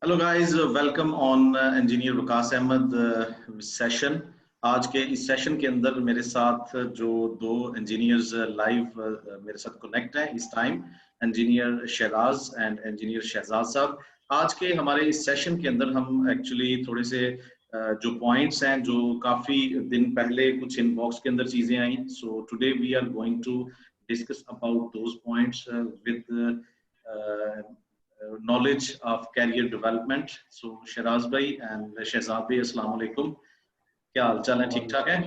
Hello guys, welcome on engineer Waqas Ahmed session. आज के इस सेशन के अंदर मेरे साथ जो दो इंजीनियर्स लाइव मेरे साथ कनेक्ट हैं इस time, engineer Shahraz and engineer Shahzad साहब। आज के हमारे इस सेशन के अंदर हम एक्चुअली थोड़े से जो पॉइंट्स हैं जो काफी दिन पहले कुछ इनबॉक्स के अंदर चीजें आई, so today we are going to discuss about those points with knowledge of career development. So Shahraz भाई एंड शहजाद भाई, अस्सलाम वालेकुम। क्या हाल चाल है? ठीक ठाक है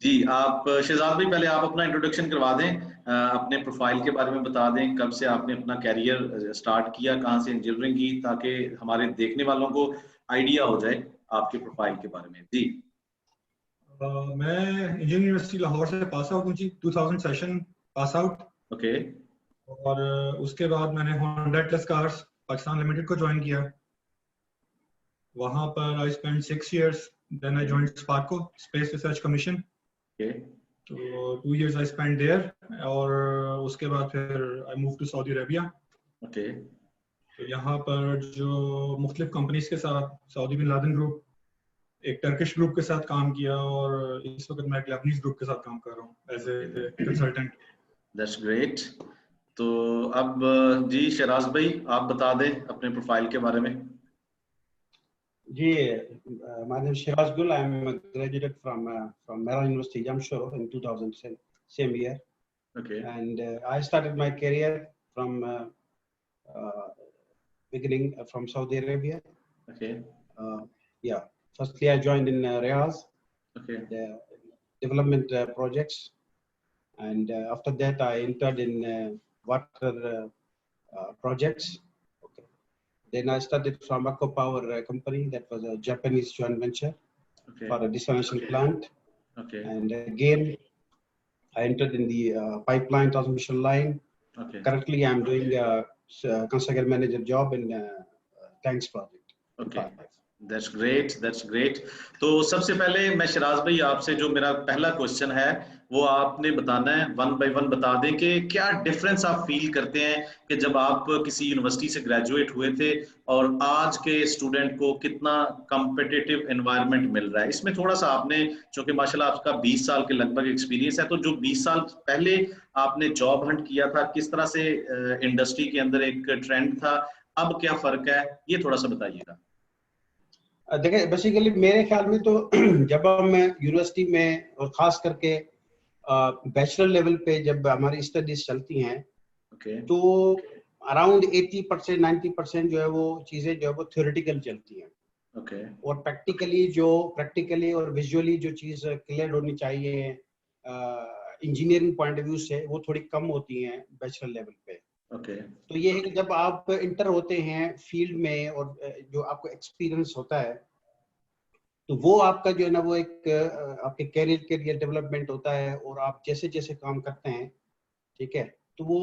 जी। आप शहजाद भाई, पहले आप अपना इंट्रोडक्शन करवा दें, अपने प्रोफाइल के बारे में बता दें, कब से आपने अपना कैरियर स्टार्ट किया, कहाँ से इंजीनियरिंग की, ताकि हमारे देखने वालों को आइडिया हो जाए आपके प्रोफाइल के बारे में जी। मैं इंजीनियरिंग यूनिवर्सिटी लाहौर से पास आउट हूँ जी, 2000 सेशन पास आउट। ओके। और उसके बाद मैंने Honda Atlas cars Pakistan limited को ज्वाइन किया। वहां पर I spend 6 years, then I joined Suparco space research commission. तो 2 years आई स्पेंड देयर और उसके बाद फिर I move to Saudi Arabia. Okay. तो यहाँ पर जो मुख्तलिफ कंपनीज के साथ सऊदी बिन लादेन ग्रुप, एक टर्किश ग्रुप के साथ काम किया और इस वक्त मैं एक लेबनीज ग्रुप के साथ काम कर रहा हूँ as a consultant. That's great. तो अब जी शहराज भाई, आप बता दें अपने प्रोफाइल के बारे में जी। My name is Shiraz Gul. I am graduated from Mera University, Jamshoro in 2000, same year. Okay. And I started my career from beginning from Saudi Arabia. Okay. Yeah. Firstly, I joined in Riyadh. Okay. The development projects, and after that, I entered in water projects. Then I started from Akko Power company, that was a Japanese joint venture for a desalination plant. Okay. And again, I entered in the pipeline transmission line. Okay. Currently, I'm doing a construction manager job in tanks project. Okay. That's great. That's great. तो सबसे पहले मैं शहराज भाई आपसे जो मेरा पहला question है वो आपने बताना है, वन बाय वन बता दें कि क्या डिफरेंस आप फील करते हैं कि जब आप किसी यूनिवर्सिटी से ग्रेजुएट हुए थे और आज के स्टूडेंट को कितना कॉम्पिटिटिव एनवायरनमेंट मिल रहा है। इसमें थोड़ा सा आपने, चूंकि माशाल्लाह आपका 20 साल के लगभग एक्सपीरियंस है, तो जो 20 साल पहले आपने जॉब हंट किया था, किस तरह से इंडस्ट्री के अंदर एक ट्रेंड था, अब क्या फर्क है, ये थोड़ा सा बताइएगा। देखिए, बेसिकली मेरे ख्याल में तो जब हम यूनिवर्सिटी में और खास करके बैचलर लेवल पे जब हमारी स्टडीज चलती हैं, तो अराउंड 80% 90% जो है वो चीजें जो है वो थ्योरेटिकल चलती हैं। और प्रैक्टिकली और विजुअली जो चीज क्लियर होनी चाहिए इंजीनियरिंग पॉइंट ऑफ व्यू से, वो थोड़ी कम होती हैं बैचलर लेवल पे। तो ये है कि जब आप इंटर होते हैं फील्ड में और जो आपको एक्सपीरियंस होता है, तो वो आपका जो है ना वो एक आपके कैरियर के लिए डेवलपमेंट होता है, और आप जैसे जैसे काम करते हैं, ठीक है, तो वो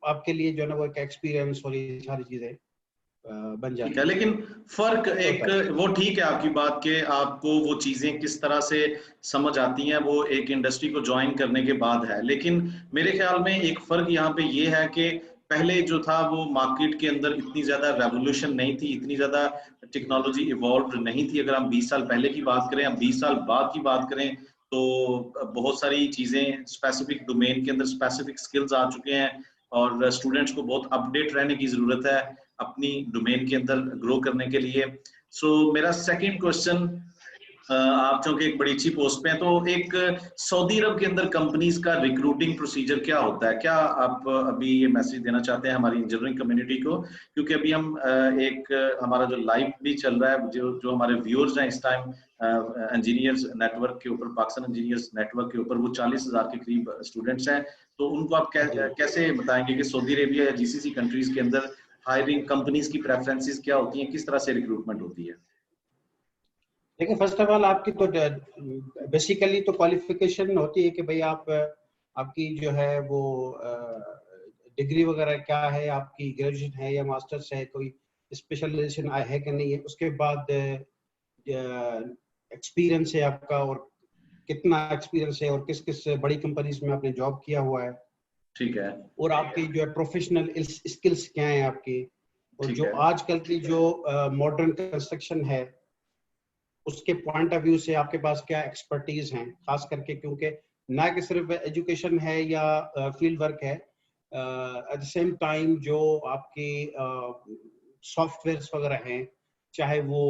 आपके लिए जो है ना वो एक एक्सपीरियंस और ये सारी चीजें बन जाती है। लेकिन फर्क एक वो ठीक है आपकी बात के आपको वो चीजें किस तरह से समझ आती हैं वो एक इंडस्ट्री को ज्वाइन करने के बाद है, लेकिन मेरे ख्याल में एक फर्क यहाँ पे ये है कि पहले जो था वो मार्केट के अंदर इतनी ज्यादा रेवोल्यूशन नहीं थी, इतनी ज्यादा टेक्नोलॉजी इवॉल्व नहीं थी। अगर हम 20 साल पहले की बात करें, हम 20 साल बाद की बात करें, तो बहुत सारी चीजें स्पेसिफिक डोमेन के अंदर स्पेसिफिक स्किल्स आ चुके हैं और स्टूडेंट्स को बहुत अपडेट रहने की जरूरत है अपनी डोमेन के अंदर ग्रो करने के लिए। सो मेरा सेकंड क्वेश्चन, आप चूंकि एक बड़ी अच्छी पोस्ट पे हैं, तो एक सऊदी अरब के अंदर कंपनीज का रिक्रूटिंग प्रोसीजर क्या होता है? क्या आप अभी ये मैसेज देना चाहते हैं हमारी इंजीनियरिंग कम्युनिटी को, क्योंकि अभी हम एक हमारा जो लाइव भी चल रहा है, जो हमारे व्यूअर्स हैं इस टाइम इंजीनियर्स नेटवर्क के ऊपर, पाकिस्तान इंजीनियर्स नेटवर्क के ऊपर, वो 40,000 के करीब स्टूडेंट्स हैं, तो उनको आप कैसे बताएंगे कि सऊदी अरेबिया या जीसीसी कंट्रीज के अंदर हायरिंग कंपनीज की प्रेफरेंसेस क्या होती हैं, किस तरह से रिक्रूटमेंट होती है? देखिए, फर्स्ट ऑफ ऑल आपकी तो बेसिकली तो क्वालिफिकेशन होती है कि भाई आपकी जो है वो डिग्री वगैरह क्या है, आपकी ग्रेजुएशन है या मास्टर्स है, कोई स्पेशलाइजेशन है कि नहीं है। उसके बाद एक्सपीरियंस है आपका, और कितना एक्सपीरियंस है और किस किस बड़ी कंपनीज में आपने जॉब किया हुआ है, ठीक है। और आपकी जो है प्रोफेशनल स्किल्स क्या है आपकी, और जो आजकल की जो मॉडर्न कंस्ट्रक्शन है उसके पॉइंट ऑफ व्यू से आपके पास क्या एक्सपर्टीज हैं, खास करके क्योंकि ना कि सिर्फ एजुकेशन है या फील्ड वर्क है, एट द सेम टाइम जो आपकी सॉफ्टवेयर्स वगैरह हैं, चाहे वो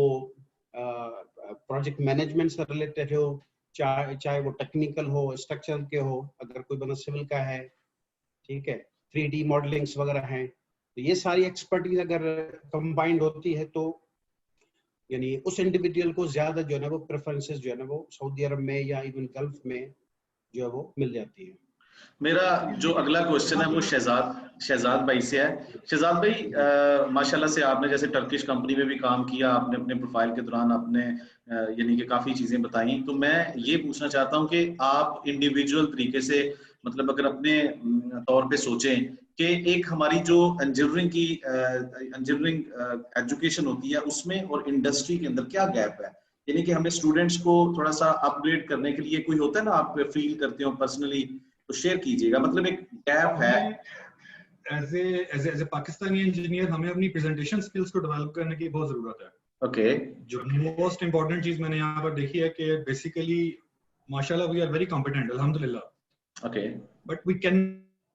प्रोजेक्ट मैनेजमेंट से रिलेटेड हो, चाहे वो टेक्निकल हो, स्ट्रक्चरल के हो, अगर कोई बंदा सिविल का है, ठीक है, 3D मॉडलिंग्स वगैरह हैं, तो ये सारी एक्सपर्टीज अगर कंबाइंड होती है तो यानी उस इंडिविजुअल को ज्यादा जो है ना वो प्रेफरेंसेस जो है ना वो सऊदी अरब में या इवन गल्फ में जो है वो मिल जाती है। मेरा जो अगला क्वेश्चन है वो शहजाद भाई से है। शहजाद भाई, माशाल्लाह से आपने जैसे टर्किश कंपनी में भी काम किया, आपने अपने प्रोफाइल के दौरान आपने यानी कि काफी चीजें बताई, तो मैं ये पूछना चाहता हूँ कि आप इंडिविजुअल तरीके से मतलब अगर अपने तौर पे सोचें कि एक हमारी जो इंजीनियरिंग एजुकेशन होती है उसमें और इंडस्ट्री के अंदर क्या गैप है, यानी कि हमें स्टूडेंट्स को थोड़ा सा अपग्रेड करने के लिए कोई होता है ना, आप फील करते हो पर्सनली, तो शेयर कीजिएगा। मतलब एक गैप है एज ए पाकिस्तानी इंजीनियर हमें अपनी प्रेजेंटेशन स्किल्स को डेवलप करने की बहुत जरूरत है। ओके। जो मोस्ट इंपॉर्टेंट चीज मैंने यहाँ पर देखी है कि बेसिकली माशाल्लाह वी आर वेरी कॉम्पिटेंट अल्हम्दुलिल्लाह, okay, but we can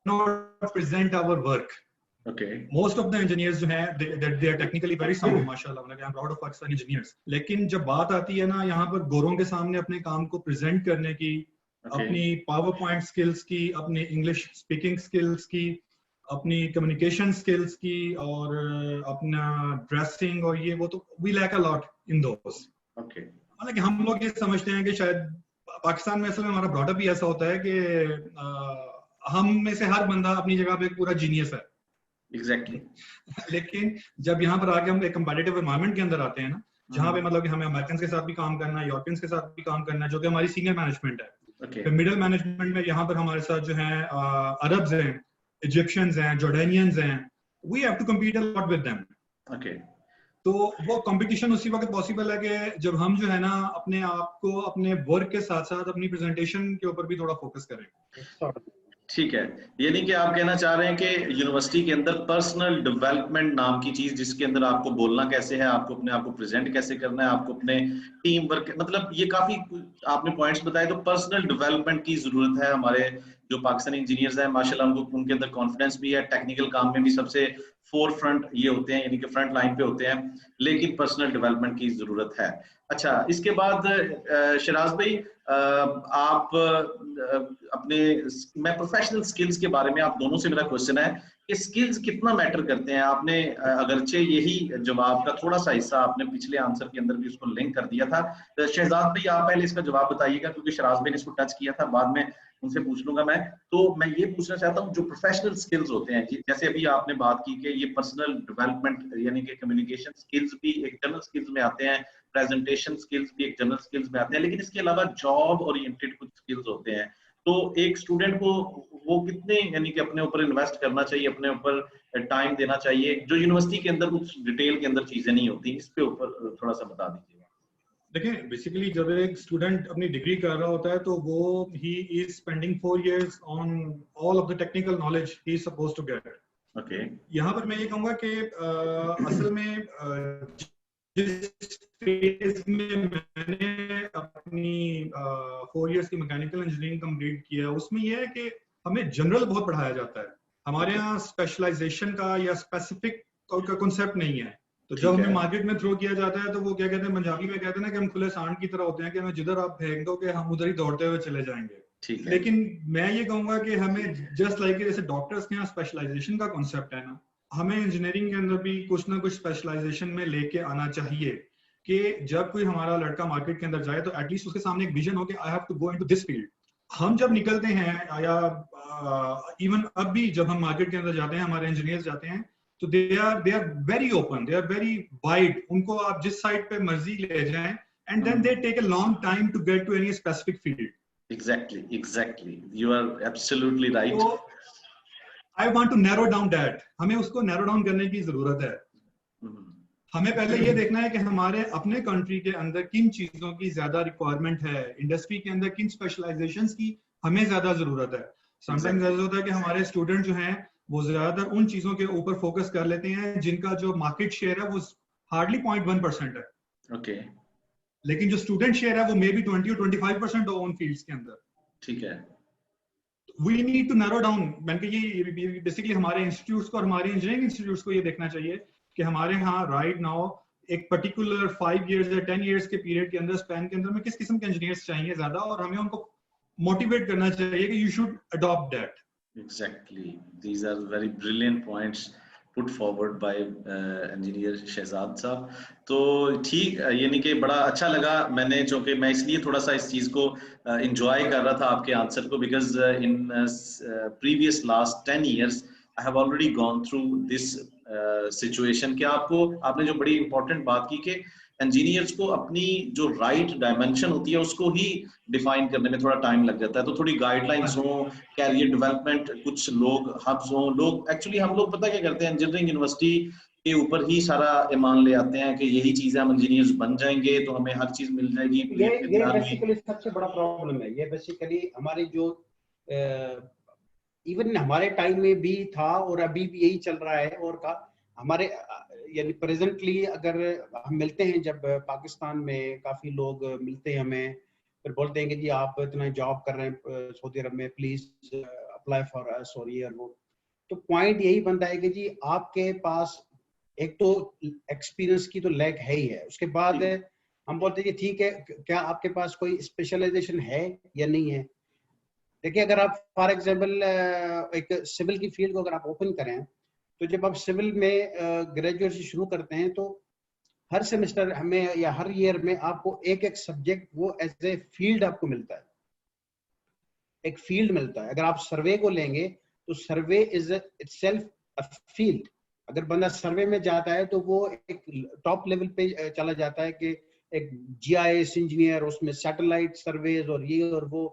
not present our work. Okay, most of the engineers जो हैं they are technically very sound माशाल्लाह, मतलब I am proud of Pakistani engineers, लेकिन जब बात आती है ना यहाँ पर गोरों के सामने अपने काम को प्रेजेंट करने की, अपनी पावर पॉइंट स्किल्स की, अपनी इंग्लिश स्पीकिंग स्किल्स की, अपनी कम्युनिकेशन स्किल्स की, और अपना ड्रेसिंग और ये वो, तो we lack a lot in those. Okay. मतलब कि हम लोग ये समझते हैं कि शायद पाकिस्तान में असल में हमारा ब्रॉडअप भी ऐसा होता है कि हम में से हर बंदा अपनी जगह पे पूरा जीनियस है। एग्जैक्टली। लेकिन जब यहाँ पर आके हम एक कंपेटिटिव एनवायरनमेंट के अंदर आते हैं ना, जहाँ पे मतलब कि हमें अमेरिकन के साथ भी काम करना है, यूरोपियंस के साथ भी काम करना है, जो कि हमारी सीनियर मैनेजमेंट है, okay. मिडिल मैनेजमेंट में यहाँ पर हमारे साथ जो है अरब्स हैं, इजिप्शियंस हैं, जॉर्डेनियंस हैं, we have to compete a lot with them. Okay. तो वो कंपटीशन उसी वक्त पॉसिबल है कि जब हम जो है ना अपने आप को अपने वर्क के साथ साथ अपनी प्रेजेंटेशन के ऊपर भी थोड़ा फोकस करें। ठीक है, यानी कि आप कहना चाह रहे हैं कि यूनिवर्सिटी के अंदर पर्सनल डेवलपमेंट नाम की चीज, जिसके अंदर आपको बोलना कैसे है, आपको अपने आप को प्रेजेंट कैसे करना है, आपको अपने टीम वर्क, मतलब ये काफी आपने पॉइंट्स बताए। तो पर्सनल डेवलपमेंट की जरूरत है। हमारे जो पाकिस्तानी इंजीनियर्स हैं माशाल्लाह उनको उनके अंदर कॉन्फिडेंस भी है, टेक्निकल काम में भी सबसे फोर फ्रंट ये होते हैं, यानी कि फ्रंट लाइन पे होते हैं, लेकिन पर्सनल डेवलपमेंट की जरूरत है। अच्छा, इसके बाद शराज भाई, आप अपने, मैं प्रोफेशनल स्किल्स के बारे में, आप दोनों से मेरा क्वेश्चन है कि स्किल्स कितना मैटर करते हैं। आपने अगरचे यही जवाब का थोड़ा सा हिस्सा आपने पिछले आंसर के अंदर भी उसको लिंक कर दिया था। शहजाद भाई आप पहले इसका जवाब बताइएगा, क्योंकि शराज भाई ने इसको टच किया था, बाद में उनसे पूछ लूंगा मैं। तो मैं ये पूछना चाहता हूँ, जो प्रोफेशनल स्किल्स होते हैं, जैसे अभी आपने बात की कि ये पर्सनल डेवलपमेंट यानी कि कम्युनिकेशन स्किल्स भी एक जनरल स्किल्स में आते हैं, प्रेजेंटेशन स्किल्स भी एक जनरल स्किल्स में आते हैं, लेकिन इसके अलावा जॉब ओरिएंटेड कुछ स्किल्स होते हैं। तो एक स्टूडेंट को वो कितने यानी कि अपने ऊपर इन्वेस्ट करना चाहिए, अपने ऊपर टाइम देना चाहिए, जो यूनिवर्सिटी के अंदर कुछ डिटेल के अंदर चीजें नहीं होती, इस पे ऊपर थोड़ा सा बता दीजिएगा। देखिए, बेसिकली जब एक स्टूडेंट अपनी डिग्री कर रहा होता है तो वो he is spending 4 years on all of the technical knowledge he is supposed to get. Okay. यहाँ पर मैं ये कहूंगा कि असल में जिस फेज में मैंने अपनी 4 years की मैकेनिकल इंजीनियरिंग कंप्लीट किया, उसमें यह है कि हमें जनरल बहुत पढ़ाया जाता है। हमारे यहाँ स्पेशलाइजेशन का या स्पेसिफिक का कॉन्सेप्ट नहीं है। तो जब हमें मार्केट में थ्रो किया जाता है तो वो क्या कहते हैं, पंजाबी में कहते हैं ना कि हम खुले सांड की तरह होते हैं, कि हमें जिधर आप फेंक दो कि हम उधर ही दौड़ते हुए चले जाएंगे। लेकिन मैं ये कहूंगा कि हमें जस्ट लाइक जैसे डॉक्टर्स के यहाँ स्पेशलाइजेशन का कॉन्सेप्ट है ना, हमें इंजीनियरिंग के अंदर भी कुछ ना कुछ स्पेशलाइजेशन में लेके आना चाहिए, कि जब कोई हमारा लड़का मार्केट के अंदर जाए तो एटलीस्ट उसके सामने एक विजन हो कि I have to go into this field. हम जब निकलते हैं या इवन अब भी जब हम मार्केट के अंदर जाते हैं, हमारे इंजीनियर्स जाते हैं, तो they are very open, they are very wide, उनको आप जिस साइड पे मर्जी ले जाएं, and then they take a long time to get to any specific field. Exactly, you are absolutely right. So I want to narrow down that, हमें उसको narrow down करने की जरूरत है। हमें पहले ये देखना है कि हमारे अपने कंट्री के अंदर किन चीजों की ज्यादा रिक्वायरमेंट है, इंडस्ट्री के अंदर किन स्पेशलाइजेशंस की हमें ज्यादा जरूरत है, समटाइम्स ऐसा होता है कि हमारे स्टूडेंट जो हैं वो ज्यादातर उन चीजों के ऊपर फोकस कर लेते हैं जिनका जो मार्केट शेयर है वो हार्डली 0.1% है। ओके। लेकिन जो स्टूडेंट शेयर है वो मे बी 20 और 25% हो उन फील्ड्स के अंदर। ठीक है। We need to narrow down. मैंने ये बेसिकली हमारे इंस्टीट्यूट्स को और हमारे इंजीनियरिंग इंस्टीट्यूट्स को ये देखना चाहिए कि हमारे यहाँ राइट नाउ एक पर्टिकुलर 5 years या 10 years के पीरियड के अंदर स्पैन के अंदर में किस किस्म के इंजीनियर्स चाहिए ज्यादा, और हमें उनको मोटिवेट करना चाहिए कि you should adopt that. Exactly. These are very brilliant points put forward by engineer Shahzad साहब। तो ठीक, यानी कि बड़ा अच्छा लगा मैंने, चूंकि मैं इसलिए थोड़ा सा इस चीज़ को enjoy कर रहा था आपके आंसर को, because in previous last 10 years I have already gone through this situation। कि आपने जो बड़ी important बात की कि इंजीनियर्स को अपनी जो राइट डायमेंशन होती है उसको ही डिफाइन करने में थोड़ा टाइम लग जाता है। तो थोड़ी गाइडलाइंस हो, कैरियर डेवलपमेंट, कुछ लोग हब्स हो, लोग एक्चुअली हम लोग पता क्या करते हैं, इंजीनियरिंग यूनिवर्सिटी के ऊपर ही सारा ईमान ले आते हैं कि यही चीज है, हम इंजीनियर्स बन जाएंगे तो हमें हर चीज मिल जाएगी। ये बेसिकली सबसे बड़ा प्रॉब्लम है। ये बेसिकली हमारी जो इवन हमारे टाइम में भी था और अभी भी यही चल रहा है। और हमारे यानी प्रेजेंटली अगर हम मिलते हैं, जब पाकिस्तान में काफी लोग मिलते हैं हमें, फिर बोलते हैं कि जी आप इतना जॉब कर रहे हैं सऊदी अरब में, प्लीज अप्लाई फॉर अस और ये और वो। तो पॉइंट यही बनता है कि जी आपके पास एक तो एक्सपीरियंस की तो लैक है ही है, उसके बाद हम बोलते हैं कि ठीक है, क्या आपके पास कोई स्पेशलाइजेशन है या नहीं है। देखिए, अगर आप फॉर एग्जांपल एक सिविल की फील्ड को अगर आप ओपन करें, तो जब आप सिविल में ग्रेजुएट से शुरू करते हैं तो हर सेमेस्टर हमें या हर ईयर में आपको एक एक सब्जेक्ट वो एज ए फील्ड आपको मिलता है, एक फील्ड मिलता है। अगर आप सर्वे को लेंगे तो सर्वे इज इटसेल्फ अ फील्ड। अगर बंदा सर्वे में जाता है तो वो एक टॉप लेवल पे चला जाता है कि एक जीआईएस इंजीनियर, उसमें सैटेलाइट सर्वेज और ये और वो।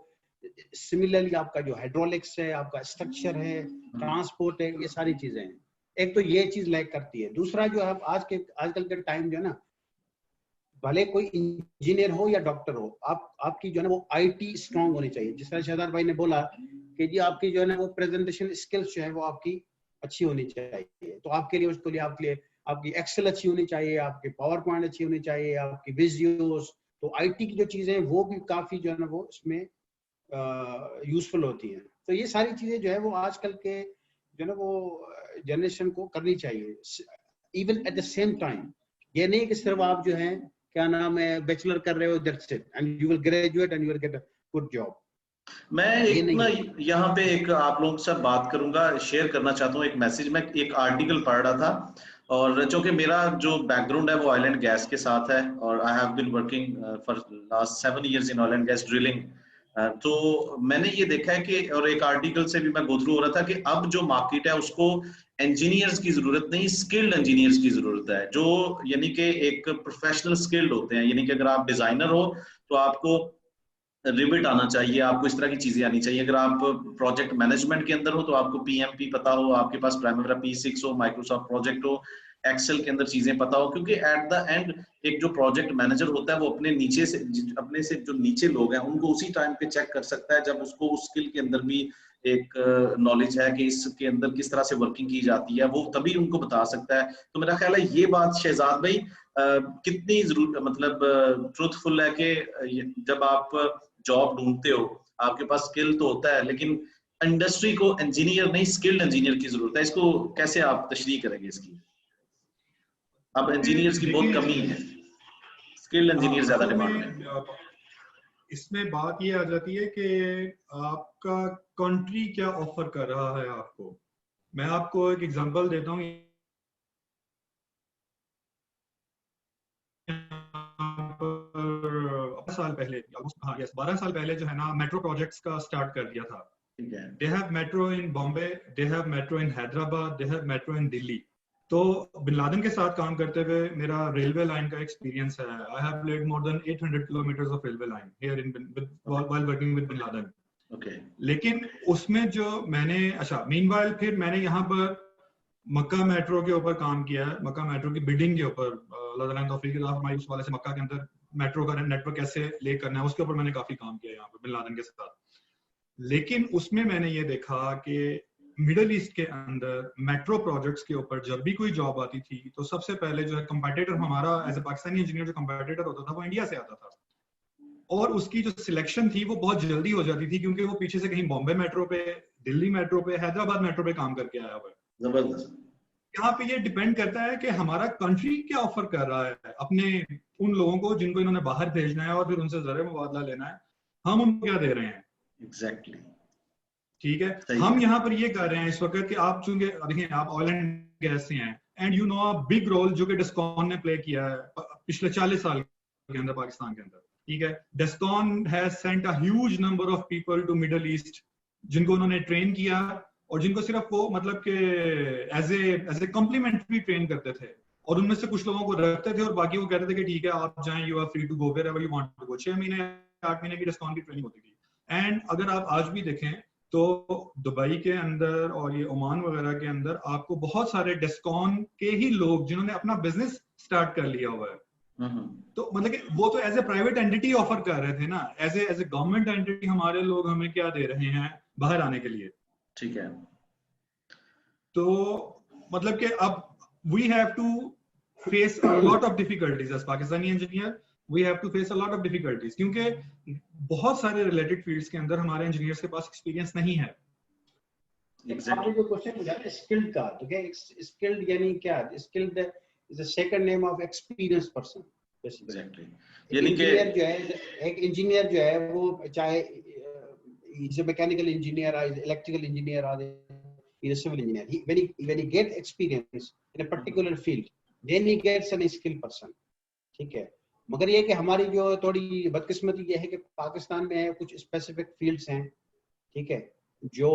सिमिलरली आपका जो हाइड्रोलिक्स है, आपका स्ट्रक्चर है, ट्रांसपोर्ट है, ये सारी चीजें हैं। एक तो ये चीज लैक करती है। दूसरा जो है आजकल के टाइम जो है ना, भले कोई इंजीनियर हो या डॉक्टर हो, आपकी जो है ना वो आईटी स्ट्रांग होनी चाहिए। जिस तरह शहजाद भाई ने बोला कि जी आपकी जो है ना वो प्रेजेंटेशन स्किल्स जो है वो आपकी अच्छी होनी चाहिए। तो आपके लिए, उसके लिए आपकी एक्सेल अच्छी होनी चाहिए, आपकी पावर पॉइंट अच्छी होनी चाहिए, आपकी विजुअल्स। तो आईटी की जो चीजें हैं वो भी काफी जो है ना वो इसमें यूजफुल होती हैं। तो ये सारी चीजें जो है वो आजकल के जो है ना वो जनरेशन को करनी चाहिए। Even at the same time, ये नहीं कि सिर्फ आप जो है क्या नाम है बैचलर कर रहे हो, that's it and you will graduate and you will get a good job. मैं एक ना यहाँ पे एक आप लोगों से बात करूंगा, शेयर करना चाहता हूँ एक मैसेज। मैं एक आर्टिकल पढ़ रहा था, और चूंकि मेरा जो बैकग्राउंड है वो ऑयल एंड गैस के साथ है, और I have been working for last 7 years in oil and gas drilling. तो मैंने ये देखा है कि, और एक आर्टिकल से भी मैं गो थ्रू हो रहा था, कि अब जो मार्केट है उसको इंजीनियर्स की जरूरत नहीं, स्किल्ड इंजीनियर्स की जरूरत है, जो यानी कि एक प्रोफेशनल स्किल्ड होते हैं। यानी कि अगर आप डिजाइनर हो तो आपको रिविट आना चाहिए, आपको इस तरह की चीजें आनी चाहिए। अगर आप प्रोजेक्ट मैनेजमेंट के अंदर हो तो आपको पीएमपी पता हो, आपके पास प्राइमरी P6 हो, माइक्रोसॉफ्ट प्रोजेक्ट हो, एक्सेल के अंदर चीजें पता हो। क्योंकि एट द एंड एक जो प्रोजेक्ट मैनेजर होता है वो अपने से जो नीचे लोग हैं उनको उसी टाइम पे चेक कर सकता है जब उसको उस स्किल के अंदर भी एक नॉलेज है कि इसके अंदर किस तरह से वर्किंग की जाती है, वो तभी उनको बता सकता है। तो मेरा ख्याल है ये बात शहजाद भाई कितनी जरूर मतलब ट्रूथफुल है कि जब आप जॉब ढूंढते हो आपके पास स्किल तो होता है, लेकिन इंडस्ट्री को इंजीनियर नहीं स्किल्ड इंजीनियर की जरूरत है। इसको कैसे आप तशरीह करेंगे इसकी? अब इंजीनियर्स की बहुत कमी है, स्किल्ड इंजीनियर ज्यादा डिमांड में। इसमें बात ये आ जाती है कि आपका कंट्री क्या ऑफर कर रहा है आपको। मैं आपको एक एग्जांपल देता हूँ। 12 साल पहले जो है ना मेट्रो प्रोजेक्ट्स का स्टार्ट कर दिया था। They have metro in Bombay, they have metro in Hyderabad, they have metro in Delhi. तो बिन लादेन के साथ काम करते हुए मेरा रेलवे लाइन का एक्सपीरियंस है। I have led more than 800 kilometres of railway line here in while working with bin Laden. लेकिन उसमें जो मैंने मीनवाइल फिर मैंने यहाँ पर मक्का मेट्रो के ऊपर काम किया है, मक्का मेट्रो की बिल्डिंग के ऊपर। अल्लाह ताला ने तौफीक दी हमारी, उस वाले से मक्का के अंदर मेट्रो का नेटवर्क कैसे ले करना है उसके ऊपर मैंने काफी काम किया यहाँ पर बिन लादेन के साथ। लेकिन उसमें मैंने ये देखा कि मिडल ईस्ट के अंदर मेट्रो प्रोजेक्ट्स के ऊपर जब भी कोई जॉब आती थी तो सबसे पहले जो है कंपेटिटर हमारा एज ए पाकिस्तानी इंजीनियर जो कंपेटिटर होता था वो इंडिया से आता था, और उसकी जो सिलेक्शन थी वो बहुत जल्दी हो जाती थी क्योंकि वो पीछे से कहीं बॉम्बे मेट्रो पे, दिल्ली मेट्रो पे, हैदराबाद मेट्रो पे काम करके आया हुआ है। जबरदस्त। यहाँ पे ये डिपेंड करता है कि हमारा कंट्री क्या ऑफर कर रहा है अपने उन लोगों को जिनको इन्होंने बाहर भेजना है और फिर उनसे ज़र मुबादला लेना है, हम उनको क्या दे रहे हैं। एग्जैक्टली ठीक है, हम यहाँ पर ये कर रहे हैं इस वक्त कि आप चूंकि देखिए आप ऑयल एंड गैस से हैं, and you know a big role जो कि डिस्कॉन ने प्ले किया है पिछले 40 साल के अंदर पाकिस्तान के अंदर। ठीक है, डिस्कॉन has sent a huge number of people to Middle East जिनको उन्होंने ट्रेन किया और जिनको सिर्फ वो मतलब कि एज ए कॉम्प्लीमेंट्री ट्रेन करते थे, और उनमें से कुछ लोगों को रखते थे और बाकी वो कहते थे कि ठीक है आप जाएं, you are free to go wherever you want to go. 6 महीने 8 महीने की डिस्कॉन की ट्रेनिंग होती थी। एंड अगर आप आज भी देखें तो दुबई के अंदर और ये ओमान वगैरह के अंदर आपको बहुत सारे डिस्कॉन के ही लोग जिन्होंने अपना बिजनेस स्टार्ट कर लिया हुआ है, तो मतलब कि वो तो as a private entity offer कर रहे थे ना, एज ए गवर्नमेंट एंटिटी हमारे लोग हमें क्या दे रहे हैं बाहर आने के लिए। ठीक है, तो मतलब कि अब we have to face a lot of difficulties as Pakistani engineer, we have to face a lot of difficulties क्योंकि बहुत सारे रिलेटेड फील्ड्स के अंदर हमारे इंजीनियर्स के पास एक्सपीरियंस नहीं है। आपने जो क्वेश्चन पूछा ना स्किल्ड का, तो क्या स्किल्ड यानी क्या? Skilled is the second name of experience person basically. यानी कि एक इंजीनियर जो है वो चाहे इज अ मैकेनिकल इंजीनियर और इलेक्ट्रिकल इंजीनियर और is a civil engineer, when he get experience in a particular field then he gets an skilled person। ठीक है, मगर ये कि हमारी जो थोड़ी बदकिस्मती ये है कि पाकिस्तान में कुछ स्पेसिफिक फील्ड्स हैं, ठीक है, जो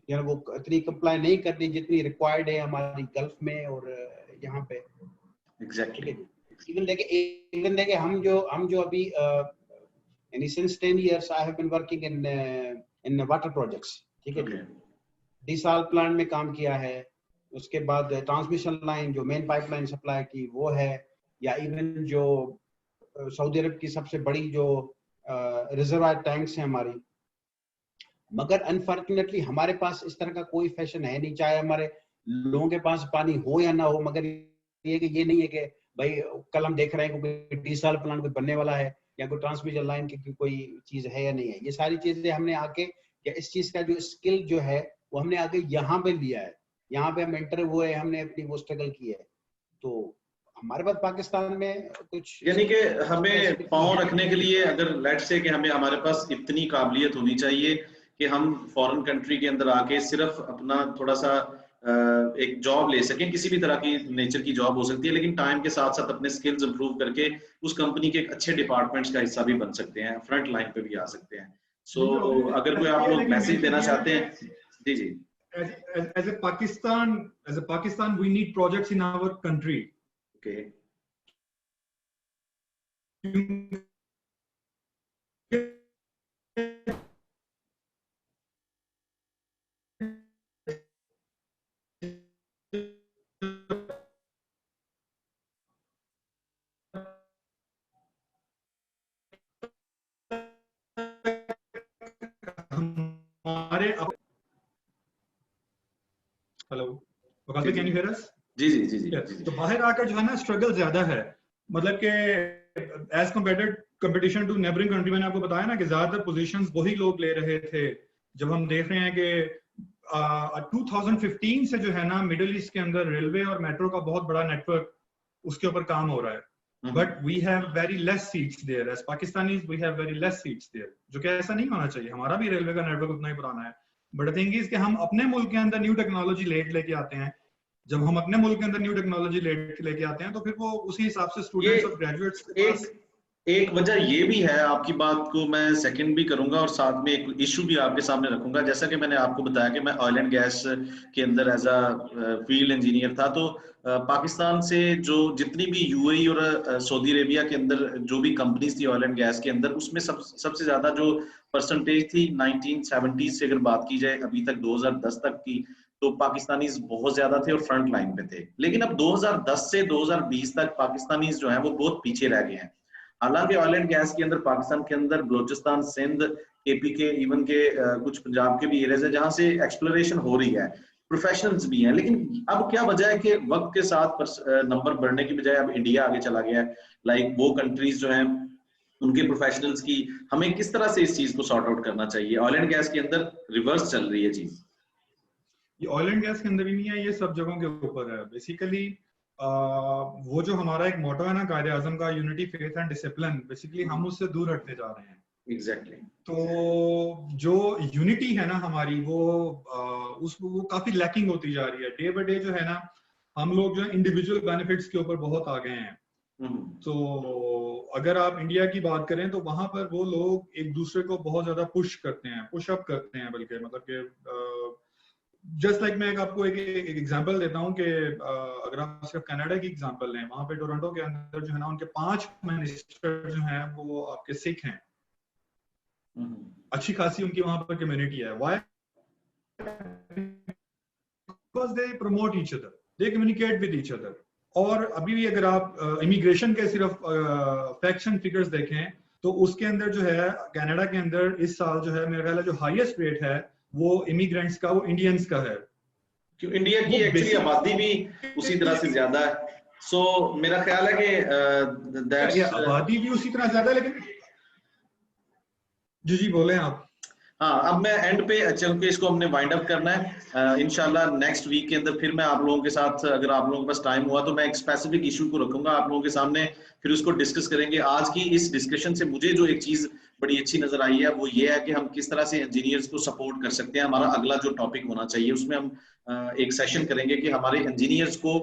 यार वो इतनी कंप्लाई नहीं करती जितनी रिक्वायर्ड है हमारी गल्फ में और यहाँ पे। एग्जैक्टली। इवन देखे हम जो अभी यानी since 10 years I have been working in water projects। ठीक है, डिसाल प्लांट में काम किया है, उसके बाद ट्रांसमिशन लाइन जो मेन पाइपलाइन सप्लाई की वो है, या इवन जो सऊदी अरब की सबसे बड़ी जो रिजर्वायर टैंक्स हैं हमारी। मगर अनफॉर्चुनेटली हमारे पास इस तरह का कोई फैशन है नहीं, चाहे हमारे लोगों के पास पानी हो या ना हो, मगर ये नहीं है कि भाई कल हम देख रहे हैं कोई डिसाल प्लांट कोई बनने वाला है या कोई ट्रांसमिशन लाइन की कोई चीज है या नहीं है। ये सारी चीजें हमने आके या इस चीज का जो स्किल जो है वो हमने आगे यहाँ पे लिया है, यहाँ पे हम एंटर हुए, हमने अपनी वो स्ट्रगल की है। तो हमारे पास पाकिस्तान में कुछ यानी कि हमें पांव रखने के लिए अगर लेट्स से कि हमें हमारे पास इतनी काबिलियत होनी चाहिए कि हम फॉरेन कंट्री के अंदर आके सिर्फ अपना थोड़ा सा एक जॉब ले सकें, किसी भी तरह की नेचर की जॉब हो सकती है, लेकिन टाइम के साथ साथ अपने स्किल्स इंप्रूव करके उस कंपनी के एक अच्छे डिपार्टमेंट्स का हिस्सा भी बन सकते हैं, फ्रंट लाइन पे भी आ सकते हैं। सो अगर कोई आप लोग मैसेज देना चाहते हैं। जी जी। As a Pakistan we need projects in our country। Okay। Hello Waqas, can you hear us? जी जी जी जी। तो बाहर आकर जो है ना स्ट्रगल ज्यादा है, मतलब कि as competition to neighbouring country. मैंने आपको बताया ना कि ज्यादातर पोजीशंस वही लोग ले रहे थे। जब हम देख रहे हैं कि 2015 से जो है ना मिडिल ईस्ट के अंदर रेलवे और मेट्रो का बहुत बड़ा नेटवर्क उसके ऊपर काम हो रहा है, but we have very less seats there as Pakistanis, we have very less seats there, जो कि ऐसा नहीं होना चाहिए। हमारा भी रेलवे का नेटवर्क उतना ही पुराना है, बट थिंग इज कि हम अपने मुल्क के अंदर न्यू टेक्नोलॉजी लेके आते हैं। जब हम अपने मुल्क के अंदर न्यू टेक्नोलॉजी लेके आते हैं तो फिर वो उसी हिसाब से स्टूडेंट्स और ग्रेजुएट्स एक वजह ये भी है, आपकी बात को मैं सेकंड भी करूंगा और साथ में एक इशू भी आपके सामने रखूंगा। जैसा कि मैंने आपको बताया कि मैं ऑयल एंड गैस के अंदर एज अ फील्ड इंजीनियर था, तो पाकिस्तान से जो जितनी भी यूएई और सऊदी अरेबिया के अंदर जो भी कंपनीज थी ऑयल एंड गैस के अंदर, उसमें सबसे ज्यादा जो परसेंटेज थी 1970s से अगर बात की जाए अभी तक 2010 तक की, तो पाकिस्तानीज बहुत ज्यादा थे और फ्रंट लाइन पे थे। लेकिन अब 2010 से 2020 तक पाकिस्तानीज जो है वो बहुत पीछे रह गए हैं। हालांकि ऑयल एंड गैस के अंदर पाकिस्तान के अंदर बलोचिस्तान, सिंध, केपी के, इवन के कुछ पंजाब के भी एरियाज है जहां से एक्सप्लोरेशन हो रही है, प्रोफेशनल्स भी हैं। लेकिन अब क्या वजह है कि वक्त के साथ नंबर बढ़ने की बजाय अब इंडिया आगे चला गया है, लाइक वो कंट्रीज जो हैं उनके प्रोफेशनल्स की, हमें किस तरह से इस चीज को सॉर्ट आउट करना चाहिए? ऑयल एंड गैस के अंदर रिवर्स चल रही है चीज। ये ऑयल एंड गैस के अंदर ही नहीं है, ये सब जगहों के ऊपर है बेसिकली। वो जो हमारा एक मोटो है ना कायदे आजम का, unity, faith and discipline, basically हम उससे दूर हटते जा रहे हैं। एग्जैक्टली। तो जो यूनिटी है ना हमारी, वो काफी लैकिंग होती जा रही है डे बाय डे। जो है ना, हम लोग जो है इंडिविजुअल बेनिफिट्स के ऊपर बहुत आ गए हैं। तो अगर आप इंडिया की बात करें तो वहां पर वो लोग एक दूसरे को बहुत ज्यादा पुश करते हैं, पुश अप करते हैं बल्कि, मतलब कि जस्ट लाइक मैं आपको एक एग्जांपल देता हूं कि अगर आप सिर्फ कनाडा की एग्जांपल लें, वहां पे टोरंटो के अंदर जो है ना उनके 5 मिनिस्टर जो हैं वो आपके सिख हैं। अच्छी खासी उनकी वहां पर कम्युनिटी है। Why? Because they promote each other, they communicate with each other. और अभी भी अगर आप इमिग्रेशन के सिर्फ फैक्ट्स एंड फिगर्स देखें तो उसके अंदर जो है कनाडा के अंदर इस साल जो है मेरा ख्याल है जो हाईएस्ट रेट है वो इमिग्रेंट्स का, वो इंडियंस का है। क्यों? इंडिया की एक्चुअली आबादी भी उसी तरह से ज्यादा है। सो मेरा ख्याल है कि आबादी भी उसी तरह ज्यादा है, लेकिन जी बोलें आप। हाँ, अब मैं एंड पे चल के इसको हमने वाइंड अप करना है। इंशाल्लाह नेक्स्ट वीक के अंदर फिर मैं आप लोगों के साथ, अगर आप लोगों के पास टाइम हुआ तो मैं एक स्पेसिफिक इशू को रखूंगा आप लोगों के सामने, फिर उसको डिस्कस करेंगे। आज की इस डिस्कशन से मुझे जो एक चीज बड़ी अच्छी नजर आई है वो ये है कि हम किस तरह से इंजीनियर्स को सपोर्ट कर सकते हैं। हमारा अगला जो टॉपिक होना चाहिए उसमें हम एक सेशन करेंगे कि हमारे इंजीनियर्स को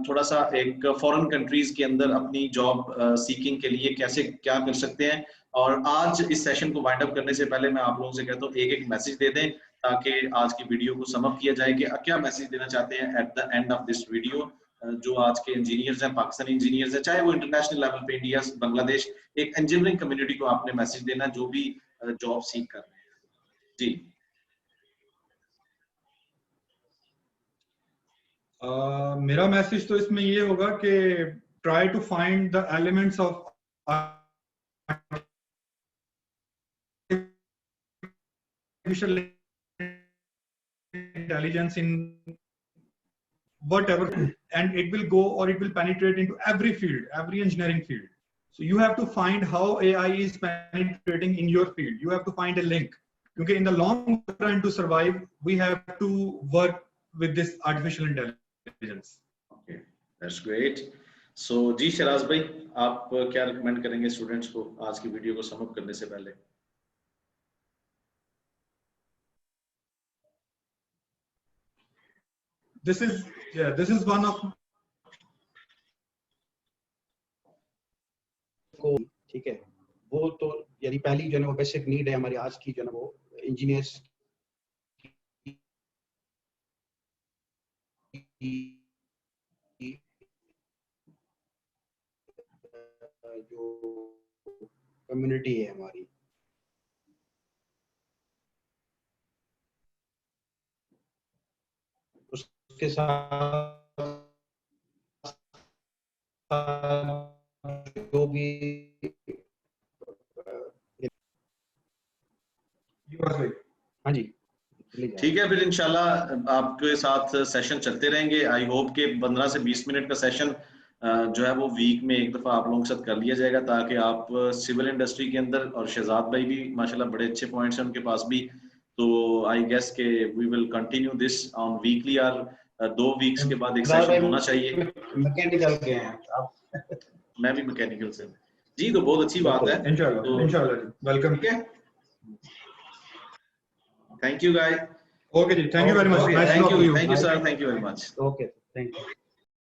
थोड़ा सा एक फॉरेन कंट्रीज के अंदर अपनी जॉब सीकिंग के लिए कैसे क्या कर सकते हैं। और आज इस सेशन को वाइंड अप करने से पहले मैं आप लोगों से कहता हूँ एक एक मैसेज दे दें ताकि आज की वीडियो को सम अप किया जाए कि क्या मैसेज देना चाहते हैं at the end of this video. जो आज के इंजीनियर्स हैं, पाकिस्तानी इंजीनियर्स हैं, चाहे वो इंटरनेशनल लेवल पे, इंडिया, बांग्लादेश, एक इंजीनियरिंग कम्युनिटी को आपने मैसेज देना जो भी जॉब सीख कर रहे हैं। जी मेरा मैसेज तो इसमें ये होगा कि try to find the elements of artificial intelligence in whatever, and it will go, or it will penetrate into every field, every engineering field. So you have to find how AI is penetrating in your field. You have to find a link, because in the long run to survive we have to work with this artificial intelligence. Okay, that's great. So जी शराज भाई, आप क्या recommend करेंगे students को आज की video को sum up करने से पहले? This is one of को, ठीक है, वो तो यानी पहली जो है वो बेसिक नीड है हमारी आज की जो है वो इंजीनियर्स जो कम्युनिटी है हमारी, उसके साथ जो भी हाँ जी ठीक है। फिर इंशाल्लाह आपके साथ सेशन चलते रहेंगे। आई होप के 15 से 20 मिनट का सेशन जो है वो वीक में एक दफा आप लोगों के साथ कर लिया जाएगा ताकि आप सिविल इंडस्ट्री के अंदर, और शहजाद भाई भी माशाल्लाह बड़े अच्छे पॉइंट्स हैं उनके पास भी, तो आई गेस के we will continue this on weekly, और 2 वीक्स के बाद एक सेशन होना चाहिए। मैकेनिकल के हैं आप? मैं भी मैकेनिकल से जी, तो बहुत अच्छी बात है। इंशाल्लाह welcome. Thank you guys. Okay जी, thank you very much. Thank you sir, thank you very much. Okay, thank you.